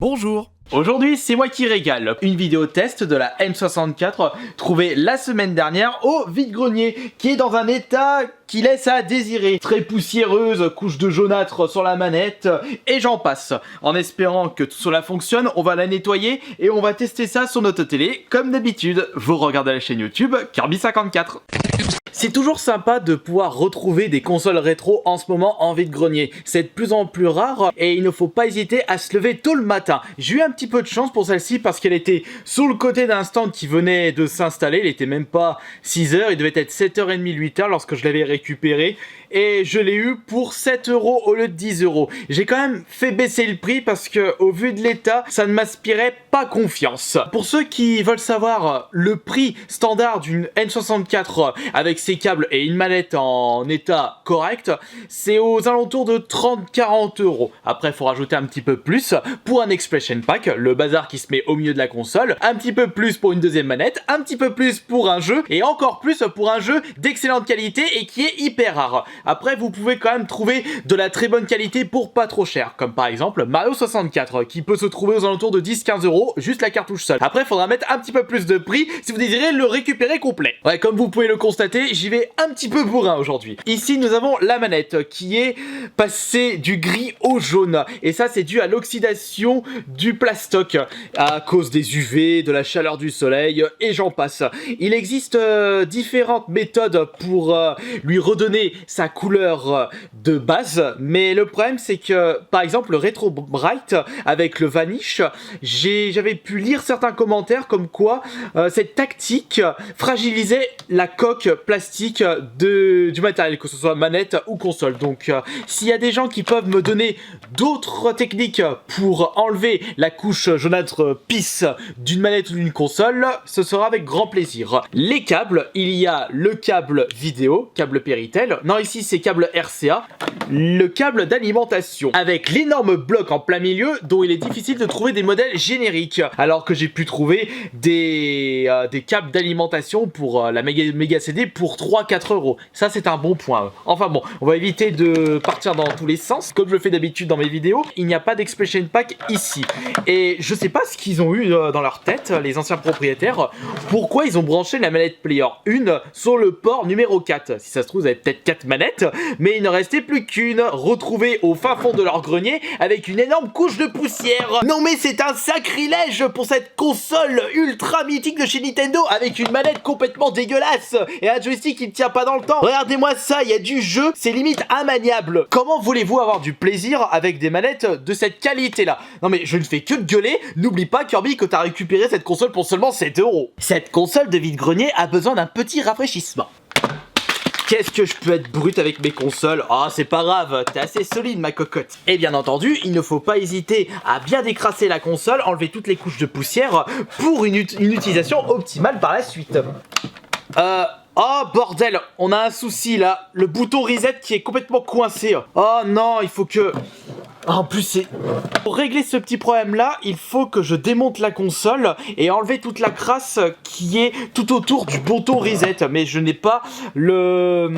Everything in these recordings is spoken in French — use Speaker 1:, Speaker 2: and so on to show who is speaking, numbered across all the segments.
Speaker 1: Bonjour. Aujourd'hui, c'est moi qui régale. Une vidéo test de la M64 trouvée la semaine dernière au vide-grenier, qui est dans un état qui laisse à désirer. Très poussiéreuse, couche de jaunâtre sur la manette, et j'en passe. En espérant que tout cela fonctionne, on va la nettoyer et on va tester ça sur notre télé, comme d'habitude. Vous regardez la chaîne YouTube Kirby54. C'est toujours sympa de pouvoir retrouver des consoles rétro en ce moment en vide-grenier. C'est de plus en plus rare et il ne faut pas hésiter à se lever tôt le matin. J'ai eu un petit peu de chance pour celle-ci parce qu'elle était sur le côté d'un stand qui venait de s'installer. Il était même pas 6h, il devait être 7h30, 8h lorsque je l'avais récupéré. Et je l'ai eu pour 7 € au lieu de 10 €. J'ai quand même fait baisser le prix parce que au vu de l'état, ça ne m'inspirait pas confiance. Pour ceux qui veulent savoir le prix standard d'une N64 avec ses câbles et une manette en état correct, c'est aux alentours de 30-40 €. Après, il faut rajouter un petit peu plus pour un Expression Pack, le bazar qui se met au milieu de la console, un petit peu plus pour une deuxième manette, un petit peu plus pour un jeu et encore plus pour un jeu d'excellente qualité et qui est hyper rare. Après, vous pouvez quand même trouver de la très bonne qualité pour pas trop cher, comme par exemple Mario 64 qui peut se trouver aux alentours de 10-15 €, juste la cartouche seule. Après, il faudra mettre un petit peu plus de prix si vous désirez le récupérer complet. Ouais, comme vous pouvez le constater, j'y vais un petit peu bourrin aujourd'hui. Ici, nous avons la manette qui est passée du gris au jaune. Et ça, c'est dû à l'oxydation du plastoc à cause des UV, de la chaleur du soleil et j'en passe. Il existe différentes méthodes pour lui redonner sa couleur de base, mais le problème c'est que par exemple le Retro Bright avec le Vanish, j'avais pu lire certains commentaires comme quoi cette tactique fragilisait la coque plastique du matériel, que ce soit manette ou console. Donc s'il y a des gens qui peuvent me donner d'autres techniques pour enlever la couche jaunâtre pisse d'une manette ou d'une console, ce sera avec grand plaisir. Les câbles, il y a le câble vidéo, câble Péritel, non ici c'est câble RCA, le câble d'alimentation avec l'énorme bloc en plein milieu dont il est difficile de trouver des modèles génériques, alors que j'ai pu trouver des câbles d'alimentation pour la méga CD pour 3-4 €. Ça c'est un bon point. Enfin bon, on va éviter de partir dans tous les sens comme je le fais d'habitude dans mes vidéos. Il n'y a pas d'Expression Pack ici et je sais pas ce qu'ils ont eu dans leur tête, les anciens propriétaires, pourquoi ils ont branché la manette Player 1 sur le port numéro 4. Si ça se trouve, vous avez peut-être 4 manettes, mais il ne restait plus qu'une, retrouvée au fin fond de leur grenier avec une énorme couche de poussière. Non mais c'est un sacrilège pour cette console ultra mythique de chez Nintendo avec une manette complètement dégueulasse et un joystick qui ne tient pas dans le temps. Regardez-moi ça, il y a du jeu, c'est limite immaniable. Comment voulez-vous avoir du plaisir avec des manettes de cette qualité-là? Non mais je ne fais que de gueuler, n'oublie pas Kirby que t'as récupéré cette console pour seulement 7 €. Cette console de vide-grenier a besoin d'un petit rafraîchissement. Qu'est-ce que je peux être brut avec mes consoles? Oh, c'est pas grave, t'es assez solide ma cocotte. Et bien entendu, il ne faut pas hésiter à bien décrasser la console, enlever toutes les couches de poussière pour une utilisation optimale par la suite. Oh bordel, on a un souci là, le bouton reset qui est complètement coincé. Oh non, il faut que... En plus, c'est... Pour régler ce petit problème-là, il faut que je démonte la console et enlever toute la crasse qui est tout autour du bouton reset. Mais je n'ai pas le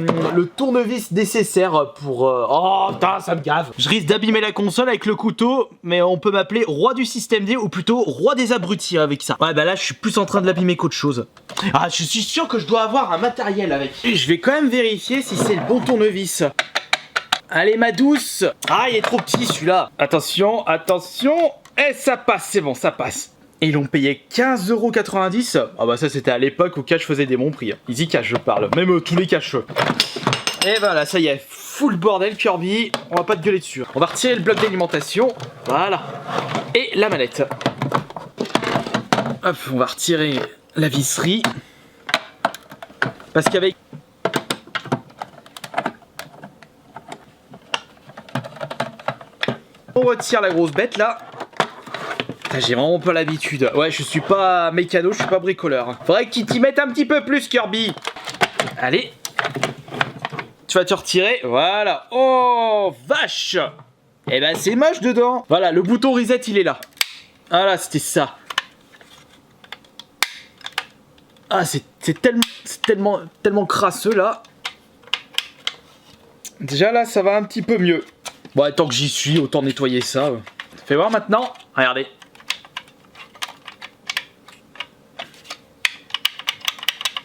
Speaker 1: tournevis nécessaire pour... Oh putain, ça me gave. Je risque d'abîmer la console avec le couteau, mais on peut m'appeler roi du système D ou plutôt roi des abrutis avec ça. Ouais, bah là, je suis plus en train de l'abîmer qu'autre chose. Ah, je suis sûr que je dois avoir un matériel avec. Je vais quand même vérifier si c'est le bon tournevis. Allez ma douce. Ah, il est trop petit celui-là. Attention, attention. Et ça passe, c'est bon, ça passe. Et ils l'ont payé 15,90 €. Ah bah ça c'était à l'époque où Cash faisait des bons prix. Easy Cash je parle, même tous les Cash. Et voilà, ça y est, full bordel Kirby. On va pas te gueuler dessus. On va retirer le bloc d'alimentation. Voilà. Et la manette. Hop, on va retirer la visserie. Parce qu'avec... On retire la grosse bête là. J'ai vraiment pas l'habitude. Ouais, je suis pas mécano, je suis pas bricoleur. Faudrait qu'ils t'y mettent un petit peu plus, Kirby. Allez. Tu vas te retirer. Voilà. Oh, vache. Eh ben, c'est moche dedans. Voilà, le bouton reset, il est là. Voilà, c'était ça. Ah, c'est tellement crasseux là. Déjà là, ça va un petit peu mieux. Bon, tant que j'y suis, autant nettoyer ça. Fais voir maintenant. Regardez.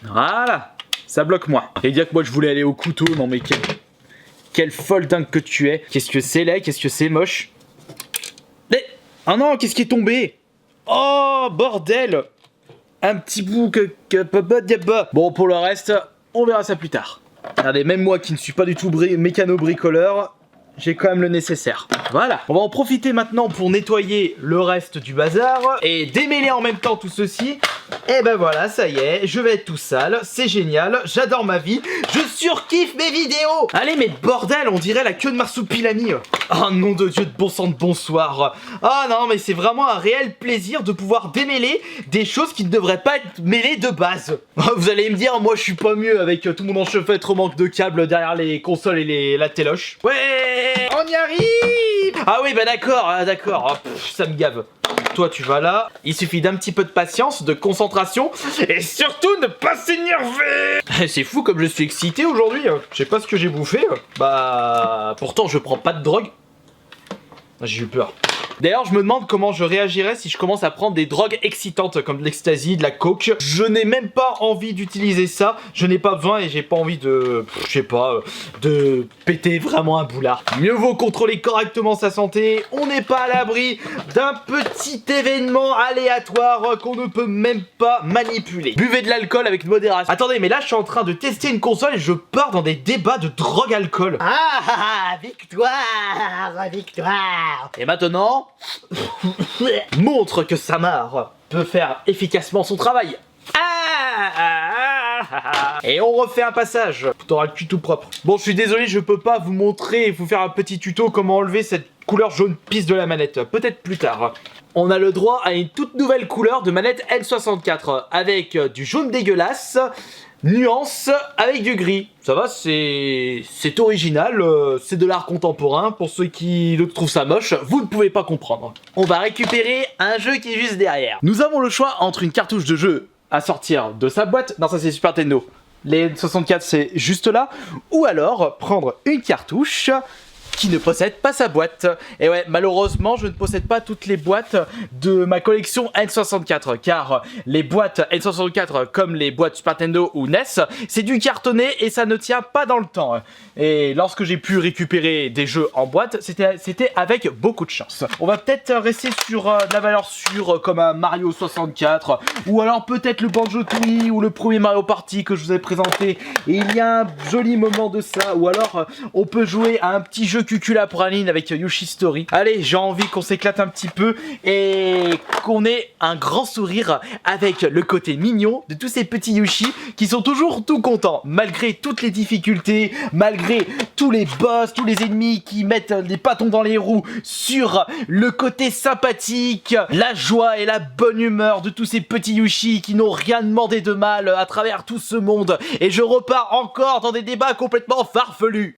Speaker 1: Voilà. Ça bloque moins. Et dire que moi je voulais aller au couteau, non mais quelle folle dingue que tu es. Qu'est-ce que c'est laid, qu'est-ce que c'est moche. Mais, oh non, qu'est-ce qui est tombé? Oh, bordel. Un petit bout Bon, pour le reste, on verra ça plus tard. Regardez, même moi qui ne suis pas du tout mécano-bricoleur, j'ai quand même le nécessaire. Voilà, on va en profiter maintenant pour nettoyer le reste du bazar et démêler en même temps tout ceci. Et ben voilà, ça y est, je vais être tout sale, c'est génial, j'adore ma vie, je surkiffe mes vidéos. Allez, mais bordel, on dirait la queue de marsupilami. Oh nom de Dieu de bon sang de bonsoir. Oh non, mais c'est vraiment un réel plaisir de pouvoir démêler des choses qui ne devraient pas être mêlées de base. Vous allez me dire, moi je suis pas mieux avec tout mon enchevêtre manque de câbles derrière les consoles et la téloche. Ouais, on y arrive. Ah oui, bah d'accord, d'accord, oh, ça me gave. Toi tu vas là, il suffit d'un petit peu de patience, de concentration et surtout ne pas s'énerver. C'est fou comme je suis excité aujourd'hui, je sais pas ce que j'ai bouffé. Bah pourtant je prends pas de drogue. J'ai eu peur. D'ailleurs, je me demande comment je réagirais si je commence à prendre des drogues excitantes comme de l'ecstasy, de la coke. Je n'ai même pas envie d'utiliser ça. Je n'ai pas besoin et j'ai pas envie de... je sais pas, de péter vraiment un boulard. Mieux vaut contrôler correctement sa santé. On n'est pas à l'abri d'un petit événement aléatoire qu'on ne peut même pas manipuler. Buvez de l'alcool avec modération. Attendez, mais là, je suis en train de tester une console et je pars dans des débats de drogue-alcool.
Speaker 2: Ah, victoire, victoire.
Speaker 1: Et maintenant... montre que Samar peut faire efficacement son travail. Et on refait un passage. T'auras le cul tout propre. Bon, je suis désolé, je peux pas vous montrer et vous faire un petit tuto comment enlever cette couleur jaune pisse de la manette. Peut-être plus tard. On a le droit à une toute nouvelle couleur de manette N64 avec du jaune dégueulasse, nuance avec du gris. Ça va, c'est original, c'est de l'art contemporain. Pour ceux qui trouvent ça moche, vous ne pouvez pas comprendre. On va récupérer un jeu qui est juste derrière. Nous avons le choix entre une cartouche de jeu à sortir de sa boîte. Non, ça c'est Super Nintendo. Les 64 c'est juste là. Ou alors prendre une cartouche qui ne possède pas sa boîte. Et ouais, malheureusement, je ne possède pas toutes les boîtes de ma collection N64, car les boîtes N64, comme les boîtes Super Nintendo ou NES, c'est du cartonné et ça ne tient pas dans le temps. Et lorsque j'ai pu récupérer des jeux en boîte, c'était avec beaucoup de chance. On va peut-être rester sur de la valeur sûre, comme un Mario 64, ou alors peut-être le Banjo-Tooie, ou le premier Mario Party que je vous ai présenté, et il y a un joli moment de ça, ou alors on peut jouer à un petit jeu Cuculapraline avec Yoshi Story. Allez, j'ai envie qu'on s'éclate un petit peu et qu'on ait un grand sourire avec le côté mignon de tous ces petits Yoshi qui sont toujours tout contents malgré toutes les difficultés, malgré tous les boss, tous les ennemis qui mettent des bâtons dans les roues, sur le côté sympathique, la joie et la bonne humeur de tous ces petits Yoshi qui n'ont rien demandé de mal à travers tout ce monde. Et je repars encore dans des débats complètement farfelus.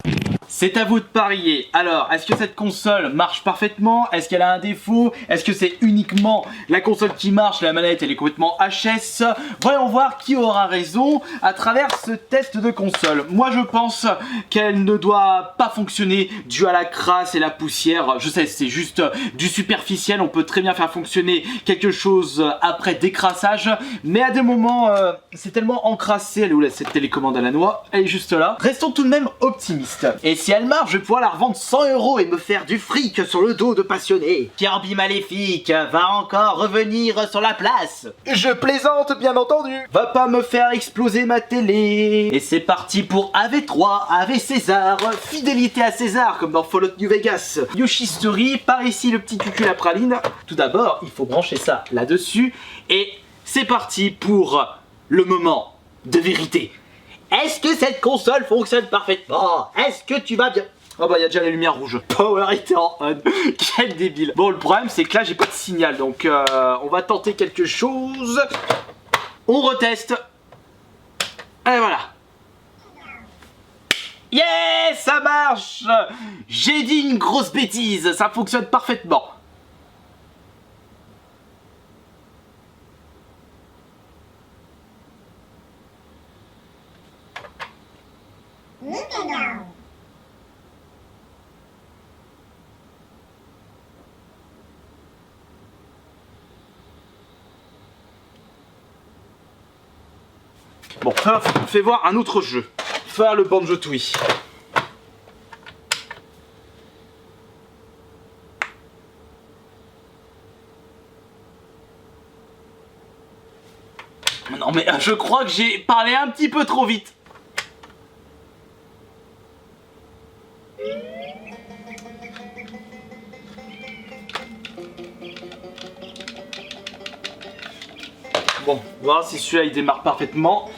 Speaker 1: C'est à vous de parier. Alors, est-ce que cette console marche parfaitement? Est-ce qu'elle a un défaut? Est-ce que c'est uniquement la console qui marche, la manette elle est complètement HS? Voyons voir qui aura raison à travers ce test de console. Moi je pense qu'elle ne doit pas fonctionner dû à la crasse et la poussière. Je sais, c'est juste du superficiel, on peut très bien faire fonctionner quelque chose après décrassage, mais à des moments c'est tellement encrassé. Elle est où cette télécommande à la noix? Elle est juste là. Restons tout de même optimistes. Et si elle marche, je vais pouvoir la revendre 100 € et me faire du fric sur le dos de passionnés. Kirby Maléfique va encore revenir sur la place. Je plaisante, bien entendu. Va pas me faire exploser ma télé. Et c'est parti pour AV3, AV César, fidélité à César, comme dans Fallout New Vegas. Yoshi Story, par ici le petit cucul à praline. Tout d'abord, il faut brancher ça là-dessus. Et c'est parti pour le moment de vérité. Est-ce que cette console fonctionne parfaitement? Est-ce que tu vas bien? Oh bah il y a déjà la lumière rouge. Power était en on. Quel débile. Bon, le problème c'est que là j'ai pas de signal, donc on va tenter quelque chose. On reteste. Et voilà. Yes, ça marche. J'ai dit une grosse bêtise, ça fonctionne parfaitement. Bon, fais voir un autre jeu. Faire le Banjo-Tooie. Non mais je crois que j'ai parlé un petit peu trop vite. Bon, on va voir si celui-là il démarre parfaitement.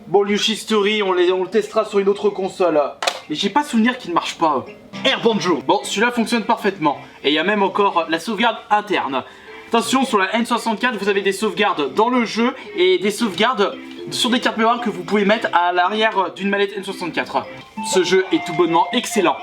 Speaker 1: Bon, Yoshi Story, on le testera sur une autre console. Mais j'ai pas souvenir qu'il ne marche pas. Air Banjo. Bon, celui-là fonctionne parfaitement. Et il y a même encore la sauvegarde interne. Attention, sur la N64, vous avez des sauvegardes dans le jeu et des sauvegardes sur des cartes mémoire que vous pouvez mettre à l'arrière d'une manette N64. Ce jeu est tout bonnement excellent.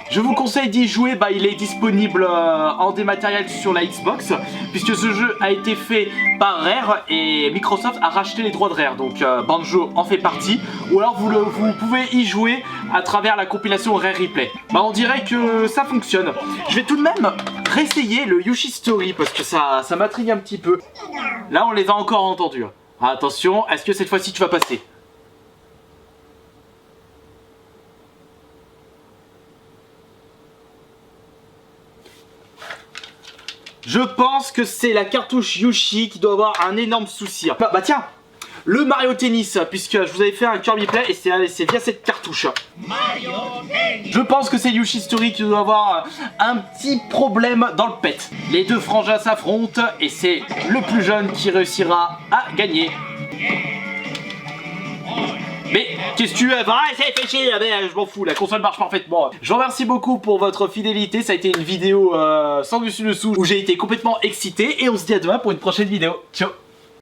Speaker 1: Je vous conseille d'y jouer, il est disponible en dématériel sur la Xbox, puisque ce jeu a été fait par Rare et Microsoft a racheté les droits de Rare, donc Banjo en fait partie, ou alors vous pouvez y jouer à travers la compilation Rare Replay. On dirait que ça fonctionne. Je vais tout de même réessayer le Yoshi Story, parce que ça m'intrigue un petit peu. Là on les a encore entendus. Attention, est-ce que cette fois-ci tu vas passer ? Je pense que c'est la cartouche Yoshi qui doit avoir un énorme souci. Bah tiens, le Mario Tennis, puisque je vous avais fait un Kirby Play et c'est via cette cartouche. Je pense que c'est Yoshi Story qui doit avoir un petit problème dans le pet. Les deux frangins s'affrontent et c'est le plus jeune qui réussira à gagner. Mais qu'est-ce que tu veux? Fait chier, je m'en fous, la console marche parfaitement. Je vous remercie beaucoup pour votre fidélité, ça a été une vidéo sans dessus dessous où j'ai été complètement excité et on se dit à demain pour une prochaine vidéo. Ciao.